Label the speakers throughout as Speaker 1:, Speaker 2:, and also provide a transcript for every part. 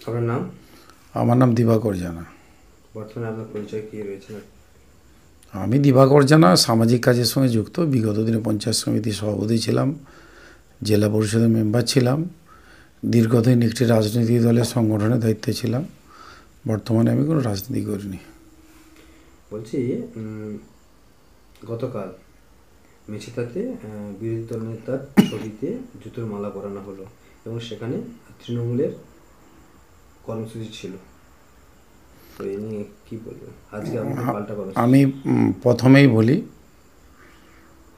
Speaker 1: আপনার নাম?
Speaker 2: আমার নাম দিবাকর জানা।
Speaker 1: বর্তমানে আপনার পরিচয় কী রয়েছে?
Speaker 2: আমি দিবাকর জানা, সামাজিক কাজের সঙ্গে যুক্ত। বিগত দিনে পঞ্চায়েত সমিতির সভাপতি ছিলাম, জেলা পরিষদের মেম্বার ছিলাম, দীর্ঘদিন একটি রাজনৈতিক দলের সংগঠনের দায়িত্বে ছিলাম। বর্তমানে আমি কোনো রাজনীতি করিনি।
Speaker 1: বলছি, গতকাল মেছিতাতে বিরোধী দল নেতার ছবিতে জুতোর মালা পরানো হলো এবং সেখানে তৃণমূলের কর্মসূচি ছিল। তো এই নিয়ে কী বলবেন? আজকে পাল্টা কর্মসূচি।
Speaker 2: আমি প্রথমেই বলি,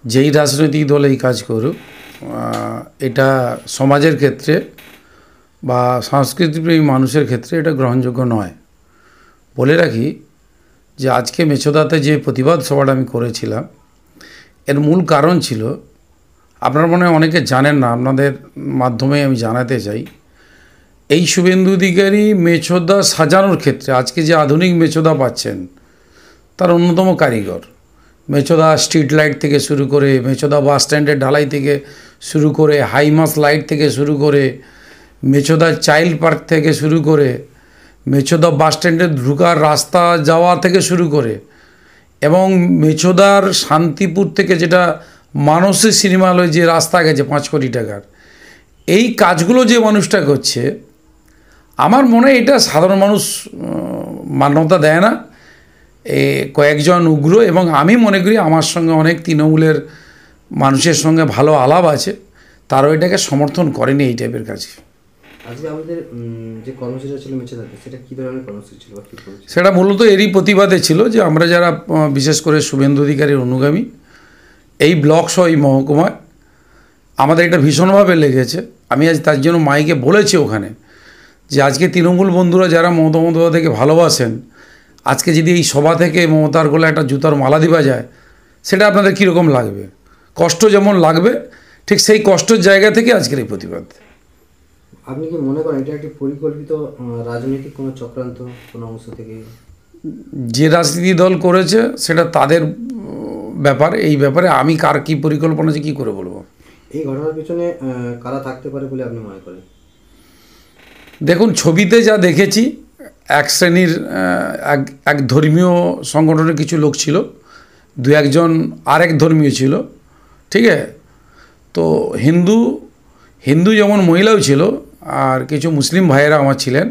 Speaker 2: যেই রাজনৈতিক দল এই কাজ করুক, এটা সমাজের ক্ষেত্রে বা সংস্কৃতিপ্রেমী মানুষের ক্ষেত্রে এটা গ্রহণযোগ্য নয়। বলে রাখি যে আজকে মেছোদাতে যে প্রতিবাদ সভাটা আমি করেছিলাম, এর মূল কারণ ছিল, আপনারা মনে হয় অনেকে জানেন না, আপনাদের মাধ্যমে আমি জানাতে চাই, এই শুভেন্দু অধিকারী মেছোদা সাজানোর ক্ষেত্রে আজকে যে আধুনিক মেছোদা পাচ্ছেন তার অন্যতম কারিগর। মেছোদা স্ট্রিট লাইট থেকে শুরু করে, মেছোদা বাস স্ট্যান্ডের ঢালাই থেকে শুরু করে, হাইমাস লাইট থেকে শুরু করে, মেছোদা চাইল্ড পার্ক থেকে শুরু করে, মেছোদা বাস স্ট্যান্ডে ঢুকার রাস্তা যাওয়া থেকে শুরু করে, এবং মেছোদার শান্তিপুর থেকে যেটা মানসী সিনেমা হলে যে রাস্তা গেছে 5 কোটি টাকার, এই কাজগুলো যে মানুষটা করছে, আমার মনে হয় এটা সাধারণ মানুষ মান্যতা দেয় না। কয়েকজন উগ্র, এবং আমি মনে করি আমার সঙ্গে অনেক তৃণমূলের মানুষের সঙ্গে ভালো আলাপ আছে, তারাও এটাকে সমর্থন করেনি এই টাইপের কাজে।
Speaker 1: আজকে আমাদের যে কর্মসূচি ছিল মেছেদাতে, সেটা কী ধরনের কর্মসূচি ছিল?
Speaker 2: সেটা মূলত এরই প্রতিবাদে ছিল যে আমরা যারা বিশেষ করে শুভেন্দু অধিকারীর অনুগামী, এই ব্লক সহ এই মহকুমায় আমাদের এটা ভীষণভাবে লেগেছে। আমি আজ তার জন্য মাইকে বলেছি ওখানে যে আজকে তৃণমূল বন্ধুরা যারা মমতা বন্দ্যোপাধ্যায়কে ভালোবাসেন, আজকে যদি এই সভা থেকে মমতার গলায় একটা জুতার মালা দিবা যায়, সেটা আপনাদের কীরকম লাগবে? কষ্ট যেমন লাগবে, ঠিক সেই কষ্টের জায়গা থেকে আজকের এই প্রতিবাদ।
Speaker 1: আপনি কি মনে করেন এটা একটি পরিকল্পিত রাজনৈতিক কোনো চক্রান্ত, কোনো অংশ থেকে?
Speaker 2: যে রাজনীতি দল করেছে সেটা তাদের ব্যাপার। এই ব্যাপারে আমি কার কী পরিকল্পনা আছে কী করে বলবো?
Speaker 1: এই ঘটনার পিছনে কারা থাকতে পারে বলে আপনি মনে করেন?
Speaker 2: দেখুন, ছবিতে যা দেখেছি, এক শ্রেণীর এক ধর্মীয় সংগঠনের কিছু লোক ছিল, 2-1 আরেক ধর্মীয় ছিল, ঠিক আছে? তো হিন্দু যেমন মহিলাও ছিল, আর কিছু মুসলিম ভাইয়েরা আমার ছিলেন।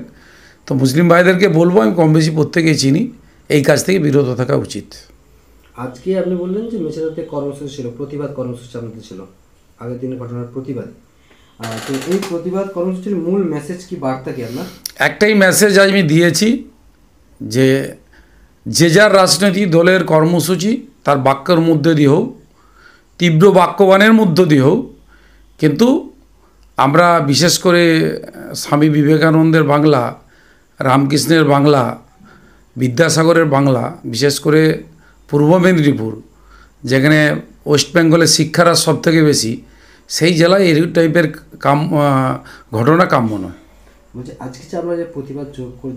Speaker 2: তো মুসলিম ভাইদেরকে বলবো, আমি কম বেশি প্রত্যেকেই চিনি, এই কাজ থেকে বিরত থাকা উচিত।
Speaker 1: আজকে আপনি বললেন যে মেছেদাতে কর্মসূচি ছিল, প্রতিবাদ কর্মসূচি আপনাদের ছিল, আগের দিনের ঘটনার প্রতিবাদ। তো এই প্রতিবাদ কর্মসূচির মূল মেসেজ কি, বার্তা কি আপনার?
Speaker 2: একটাই মেসেজ আজ আমি দিয়েছি, যে যে যার রাজনৈতিক দলের কর্মসূচি তার বাক্যের মধ্যে দিয়ে হোক, তীব্র বাক্যবাণের মধ্য দিয়ে হোক, কিন্তু আমরা বিশেষ করে স্বামী বিবেকানন্দের বাংলা, রামকৃষ্ণের বাংলা, বিদ্যাসাগরের বাংলা, বিশেষ করে পূর্ব মেদিনীপুর, যেখানে ওয়েস্ট বেঙ্গলের শিক্ষার হার সবথেকে বেশি, সেই জেলায় এই টাইপের ঘটনা কাম্য নয়।
Speaker 1: বলছি, আজকে যে আমরা যে প্রতিবাদ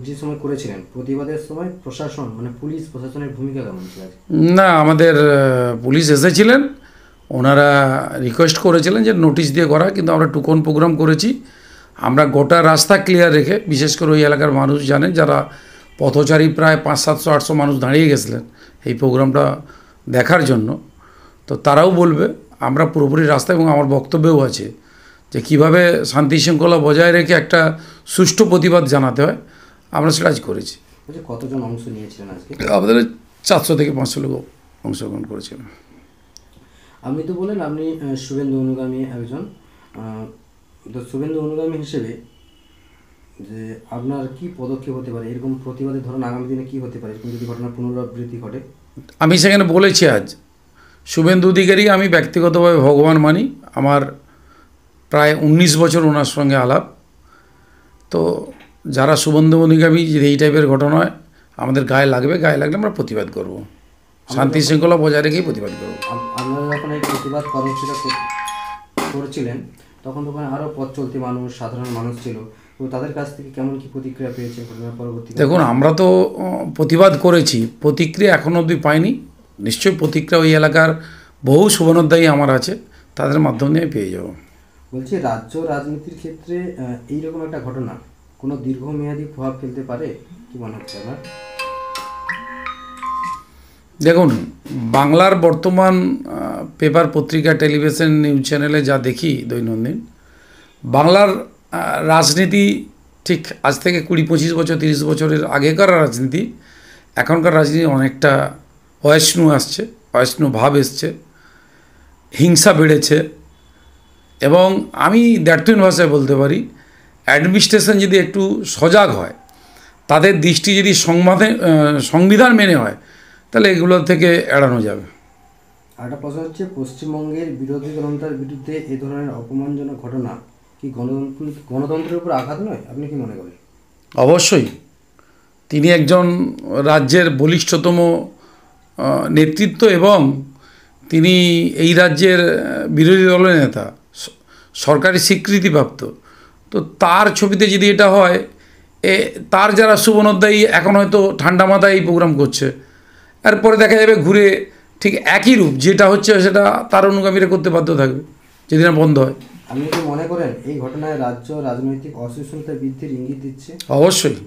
Speaker 1: যে সময় করেছিলেন, প্রতিবাদের সময় প্রশাসন মানে পুলিশ প্রশাসনের ভূমিকা কেমন ছিল?
Speaker 2: না, আমাদের পুলিশ এসেছিলেন, ওনারা রিকোয়েস্ট করেছিলেন যে নোটিশ দিয়ে করা, কিন্তু আমরা টুকন প্রোগ্রাম করেছি। আমরা গোটা রাস্তা ক্লিয়ার রেখে, বিশেষ করে ওই এলাকার মানুষ জানেন, যারা পথচারী প্রায় 500-700-800 মানুষ দাঁড়িয়ে গেছিলেন এই প্রোগ্রামটা দেখার জন্য, তো তারাও বলবে আমরা পুরোপুরি রাস্তা, এবং আমার বক্তব্যও আছে যে কীভাবে শান্তি শৃঙ্খলা বজায় রেখে একটা সুষ্ঠু প্রতিবাদ জানাতে হয়, আমরা সেটা আজ করেছি।
Speaker 1: কতজন অংশ নিয়েছিলেন আজকে?
Speaker 2: আমাদের 400 থেকে 500 লোক অংশগ্রহণ করেছিলেন।
Speaker 1: আপনি তো বলেন আপনি শুভেন্দু অনুগামী একজন, তো শুভেন্দু অনুগামী হিসেবে যে আপনার কি পদক্ষেপ হতে পারে এরকম প্রতিবাদের? ধরুন আগামী দিনে কি হতে পারে এরকম যদি ঘটনার পুনরাবৃত্তি ঘটে?
Speaker 2: আমি সেখানে বলেছি, আজ শুভেন্দু অধিকারী আমি ব্যক্তিগতভাবে ভগবান মানি, আমার প্রায় 19 বছর ওনার সঙ্গে আলাপ। তো যারা শুভেন্দু অধিকারী যদি এই টাইপের ঘটনা হয়, আমাদের গায়ে লাগলে আমরা প্রতিবাদ করব, শান্তি শৃঙ্খলা বজায় রেখেই প্রতিবাদ করব।
Speaker 1: আপনারা যখন এই প্রতিবাদ কর্মসূচিটা করছিলেন, তখন আরও পথ চলতি মানুষ, সাধারণ মানুষ ছিল, তো তাদের কাছ থেকে কেমন কি প্রতিক্রিয়া পেয়েছে ঘটনার পরবর্তী?
Speaker 2: দেখুন, আমরা তো প্রতিবাদ করেছি, প্রতিক্রিয়া এখনও অবধি পাইনি। নিশ্চয়ই প্রতিক্রিয়া ওই এলাকার বহু শুভনোদ্দায়ী আমার আছে, তাদের মাধ্যমে পেয়ে যাব।
Speaker 1: বলছি, রাজ্য রাজনীতির ক্ষেত্রে এইরকম একটা ঘটনা কোনো দীর্ঘমেয়াদী প্রভাব ফেলতে পারে, কি মনে হচ্ছে আপনার?
Speaker 2: দেখুন, বাংলার বর্তমান পেপার, পত্রিকা, টেলিভিশন, নিউজ চ্যানেলে যা দেখি দৈনন্দিন, বাংলার রাজনীতি ঠিক আজ থেকে 20-25 বছর, 30 বছরের আগেকার রাজনীতি, এখনকার রাজনীতি অনেকটা অয়ষ্ণু আসছে, অয়ষ্ণু ভাব এসছে, হিংসা বেড়েছে। এবং আমি দ্ব্যর্থহীন ভাষায় বলতে পারি, অ্যাডমিনিস্ট্রেশন যদি একটু সজাগ হয়, তাদের দৃষ্টি যদি সংবিধান মেনে হয়, তাহলে এগুলো থেকে এড়ানো যাবে।
Speaker 1: আরেকটা প্রশ্ন হচ্ছে, পশ্চিমবঙ্গের বিরোধী দলনেতার বিরুদ্ধে এ ধরনের অপমানজনক ঘটনা কি গণতন্ত্রের উপর আঘাত নয়? আপনি কি মনে করেন?
Speaker 2: অবশ্যই। তিনি একজন রাজ্যের বলিষ্ঠতম নেতৃত্ব এবং তিনি এই রাজ্যের বিরোধী দলের নেতা, সরকারি স্বীকৃতিপ্রাপ্ত। তো তার ছবিতে যদি এটা হয়, তার যারা শুভনোদ্দায়ী এখন হয়তো ঠান্ডা মাথায় এই প্রোগ্রাম করছে, এরপরে দেখা যাবে ঘুরে ঠিক একই রূপ যেটা হচ্ছে সেটা তার অনুগামীরা করতে বাধ্য থাকবে যদি না বন্ধ হয়।
Speaker 1: আপনি কি মনে করেন এই ঘটনায় রাজ্য রাজনৈতিক অসহিষ্ণুতা বৃদ্ধির ইঙ্গিত দিচ্ছে?
Speaker 2: অবশ্যই।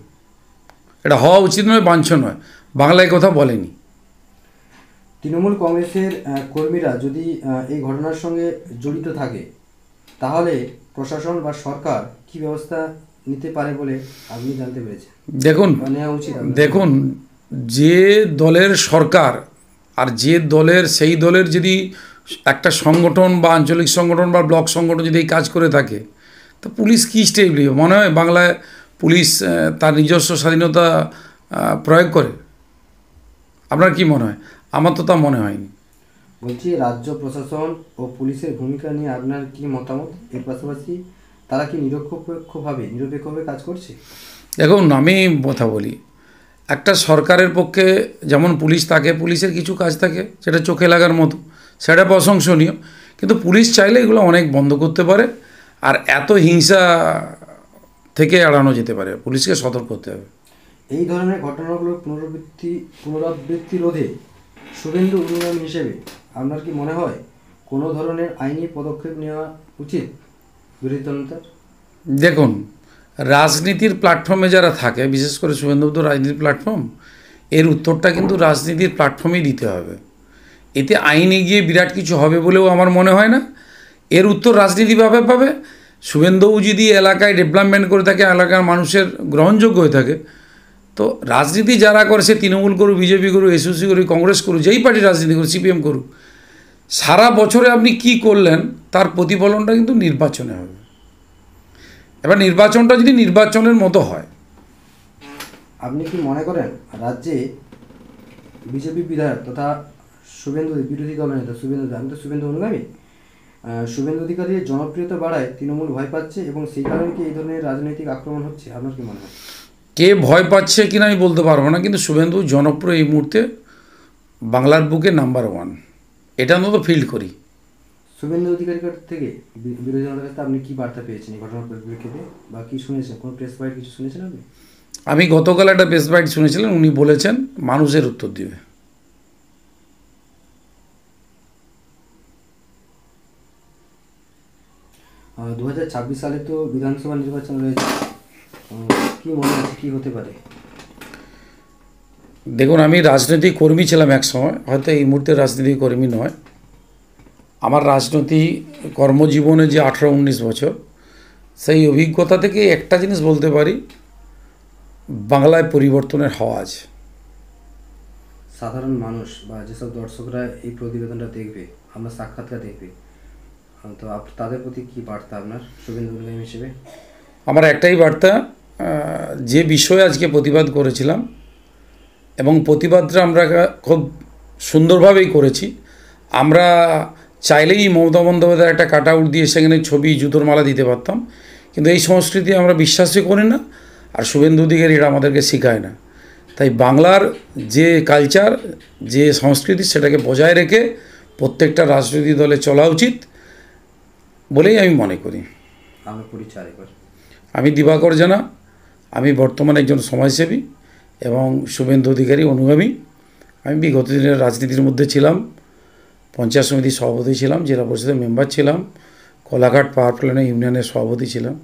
Speaker 2: এটা হওয়া উচিত নয়, বাঞ্ছনীয় নয়। বাংলায় কথা বলেনি।
Speaker 1: তৃণমূল কংগ্রেসের কর্মীরা যদি এই ঘটনার সঙ্গে জড়িত থাকে, তাহলে প্রশাসন বা সরকার কি ব্যবস্থা নিতে পারে বলে আপনি জানতে পেরেছেন?
Speaker 2: দেখুন,
Speaker 1: নেওয়া উচিত?
Speaker 2: দেখুন, যে দলের সরকার আর যে দলের, সেই দলের যদি একটা সংগঠন বা আঞ্চলিক সংগঠন বা ব্লক সংগঠন যদি এই কাজ করে থাকে, তো পুলিশ কী স্টেপ নেবে? মনে হয় বাংলায় পুলিশ তার নিজস্ব স্বাধীনতা প্রয়োগ করে? আপনার কি মনে হয়? আমার তো তা মনে হয়নি।
Speaker 1: বলছি, রাজ্য প্রশাসন ও পুলিশের ভূমিকা নিয়ে আপনার কি মতামত? এর পাশাপাশি তারা কি নিরপেক্ষভাবে কাজ করছে?
Speaker 2: দেখুন, আমি কথা বলি, একটা সরকারের পক্ষে যেমন পুলিশ থাকে, পুলিশের কিছু কাজ থাকে সেটা চোখে লাগার মতো, সেটা প্রশংসনীয়। কিন্তু পুলিশ চাইলে এগুলো অনেক বন্ধ করতে পারে, আর এত হিংসা থেকে এড়ানো যেতে পারে। পুলিশকে সতর্ক হতে হবে।
Speaker 1: এই ধরনের ঘটনাগুলোর পুনরাবৃত্তি রোধে শুভেন্দু অধিকারী হিসেবে আপনার কি মনে হয় কোনো ধরনের আইনি পদক্ষেপ নেওয়া উচিত বিরোধী দলনেতার?
Speaker 2: দেখুন, রাজনীতির প্ল্যাটফর্মে যারা থাকে, বিশেষ করে শুভেন্দু তো রাজনীতির প্ল্যাটফর্ম, এর উত্তরটা কিন্তু রাজনীতির প্ল্যাটফর্মেই দিতে হবে। এতে আইনে গিয়ে বিরাট কিছু হবে বলেও আমার মনে হয় না। এর উত্তর রাজনীতিভাবে পাবে। শুভেন্দুও যদি এলাকায় ডেভেলপমেন্ট করে থাকে, এলাকার মানুষের গ্রহণযোগ্য হয়ে থাকে, তো রাজনীতি যারা করে, সে তৃণমূল করুক, বিজেপি করুক, এসওসি করুক, কংগ্রেস করুক, যেই পার্টি রাজনীতি করুক, সিপিএম করুক, সারা বছরে আপনি কি করলেন তার প্রতিফলনটা কিন্তু নির্বাচনে হবে। এবার নির্বাচনটা যদি নির্বাচনের মতো হয়।
Speaker 1: আপনি কি মনে করেন রাজ্যে বিজেপি বিধায়ক তথা বিরোধী দলের নেতা আমি তো শুভেন্দু অনুগামী, শুভেন্দু অধিকারীর জনপ্রিয়তা বাড়ায় তৃণমূল ভয় পাচ্ছে এবং সেই কারণে কি এই ধরনের রাজনৈতিক আক্রমণ হচ্ছে? আপনার কি মনে হয়?
Speaker 2: কে ভয় পাচ্ছে কিনা আমি বলতে পারবো না, কিন্তু শুভেন্দু জনপ্রিয় এই মুহূর্তে বাংলার বুকে নাম্বার 1, এটা অন্তত ফিল্ড করি।
Speaker 1: শুভেন্দু অধিকারীর কাছ থেকে বিরোধী দলের কাছে আপনি কি বার্তা পেয়েছেন এই ঘটনার পরিপ্রেক্ষিতে, বা কি শুনেছেন? কোনো প্রেস বাইট কিছু শুনেছেন আপনি?
Speaker 2: আমি গতকাল একটা প্রেস বাইট শুনেছিলেন, উনি বলেছেন মানুষের উত্তর দিবে।
Speaker 1: 2026 সালে তো বিধানসভা নির্বাচন রয়েছে, কি মনে হচ্ছে কি হতে পারে?
Speaker 2: দেখুন, আমি রাজনৈতিক কর্মী ছিলাম এক সময়, হয়তো এই মুহূর্তে রাজনৈতিক কর্মী নয়। আমার রাজনৈতিক কর্মজীবনে যে 18-19 বছর, সেই অভিজ্ঞতা থেকে একটা জিনিস বলতে পারি, বাংলায় পরিবর্তনের হাওয়া আছে।
Speaker 1: সাধারণ মানুষ বা যেসব দর্শকরা এই প্রতিবেদনটা দেখবে, আমার সাক্ষাৎকার দেখবে, তো তাদের প্রতি কি বার্তা আপনার শুভেন্দু অধিকারী হিসেবে?
Speaker 2: আমার একটাই বার্তা, যে বিষয়ে আজকে প্রতিবাদ করেছিলাম এবং প্রতিবাদটা আমরা খুব সুন্দরভাবেই করেছি। আমরা চাইলেই মমতা বন্দ্যোপাধ্যায়ের একটা কাট আউট দিয়ে সেখানে ছবি, জুতোর মালা দিতে পারতাম, কিন্তু এই সংস্কৃতি আমরা বিশ্বাসই করি না, আর শুভেন্দু অধিকারী এটা আমাদেরকে শেখায় না। তাই বাংলার যে কালচার, যে সংস্কৃতি, সেটাকে বজায় রেখে প্রত্যেকটা রাজনৈতিক দলে চলা উচিত বলেই আমি মনে করি।
Speaker 1: আমার পরিচয় এবার,
Speaker 2: আমি দিবাকর জানা, আমি বর্তমানে একজন সমাজসেবী এবং শুভেন্দু অধিকারী অনুগামী। আমি বিগত দিনের রাজনীতির মধ্যে ছিলাম, পঞ্চায়েত সমিতির সভাপতি ছিলাম, জেলা পরিষদের মেম্বার ছিলাম, কোলাঘাট পাওয়ার প্ল্যান্ট ইউনিয়নের সভাপতি ছিলাম।